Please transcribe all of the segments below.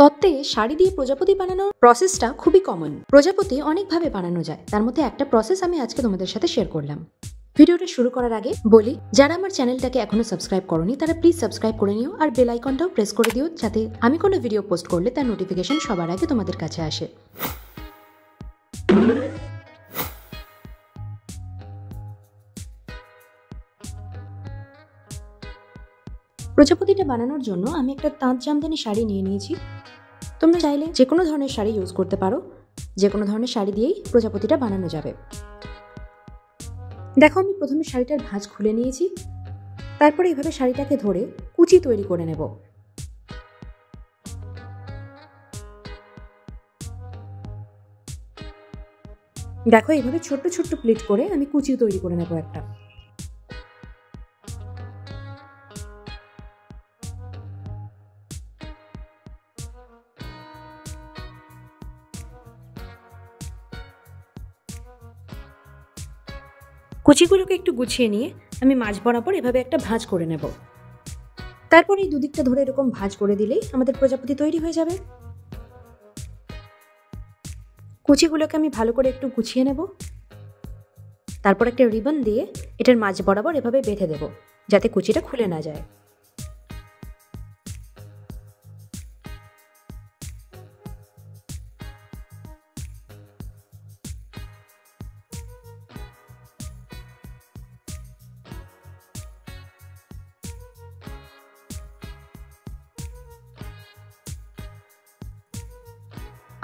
তত্ত্বে শাড়ি দিয়ে প্রজাপতি বানানোর প্রসেসটা খুবই কমন। প্রজাপতি অনেকভাবে বানানো যায়, তার মধ্যে একটা প্রসেস আমি আজকে তোমাদের সাথে শেয়ার করলাম। ভিডিওটা শুরু করার আগে বলি, যারা আমার চ্যানেলটাকে এখনো সাবস্ক্রাইব করোনি তারা প্লিজ সাবস্ক্রাইব করে নিও, আর বেল আইকনটাও প্রেস করে দিও, যাতে আমি কোনো ভিডিও পোস্ট করলে তার নোটিফিকেশন সবার আগে তোমাদের কাছে আসে। প্রজাপতিটা বানানোর জন্য আমি একটা তাঁত জামদানি শাড়ি নিয়ে নিয়েছি। তোমরা চাইলে যে কোনো ধরনের শাড়ি ইউজ করতে পারো, যে কোনো ধরনের শাড়ি দিয়েই প্রজাপতিটা বানানো যাবে। দেখো, আমি প্রথমে শাড়িটার ভাঁজ খুলে নিয়েছি, তারপরে এইভাবে শাড়িটাকে ধরে কুচি তৈরি করে নেব। দেখো, এইভাবে ছোট্ট ছোট্ট প্লেট করে আমি কুচি তৈরি করে নেব একটা। কুচিগুলোকে একটু গুছিয়ে নিয়ে আমি মাঝ বরাবর এভাবে একটা ভাঁজ করে নেব। তারপর এই দুদিকটা ধরে এরকম ভাঁজ করে দিলেই আমাদের প্রজাপতি তৈরি হয়ে যাবে। কুচিগুলোকে আমি ভালো করে একটু গুছিয়ে নেব, তারপর একটা রিবন দিয়ে এটার মাঝ বরাবর এভাবে বেঁধে দেব, যাতে কুচিটা খুলে না যায়।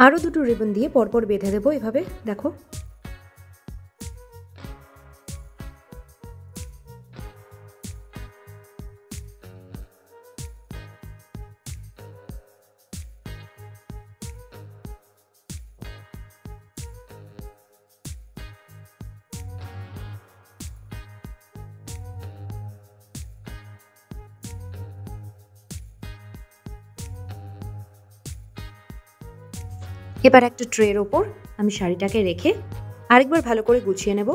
আরও দুটো রিবন দিয়ে পরপর বেঁধে দেবো এভাবে। দেখো, এবার একটা ট্রের ওপর আমি শাড়িটাকে রেখে আরেকবার ভালো করে গুছিয়ে নেব।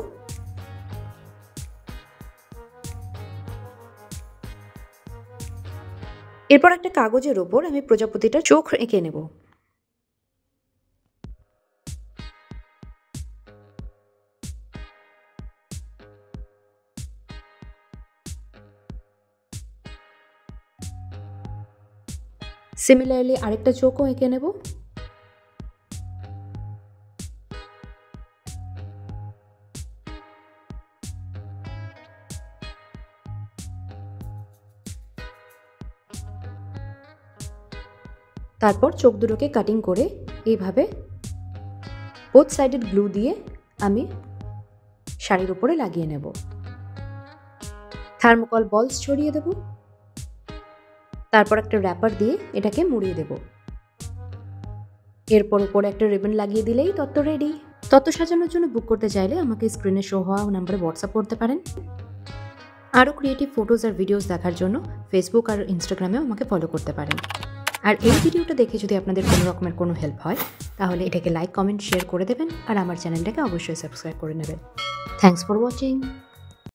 এরপর একটা কাগজের ওপর আমি প্রজাপতিটা চোখ এঁকে নেব। সিমিলারলি আরেকটা চোখও এঁকে নেব। তারপর চোখ দুটোকে কাটিং করে এইভাবে বোথ সাইডেড গ্লু দিয়ে আমি শাড়ির উপরে লাগিয়ে নেব। থার্মোকল বলস ছড়িয়ে দেব, তারপর একটা র্যাপার দিয়ে এটাকে মুড়িয়ে দেব। এরপর উপরে একটা রিবন লাগিয়ে দিলেই তত্ত্ব রেডি। তত্ত্ব সাজানোর জন্য বুক করতে চাইলে আমাকে স্ক্রিনে শো হওয়া নাম্বারে হোয়াটসঅ্যাপ করতে পারেন। আরও ক্রিয়েটিভ ফটোজ আর ভিডিওস দেখার জন্য ফেসবুক আর ইনস্টাগ্রামেও আমাকে ফলো করতে পারেন। আর এই ভিডিওটা দেখে যদি আপনাদের কোনো রকমের কোনো হেল্প হয়, তাহলে এটাকে লাইক, কমেন্ট, শেয়ার করে দেবেন, আর আমার চ্যানেলটাকে অবশ্যই সাবস্ক্রাইব করে নেবেন। Thanks for watching.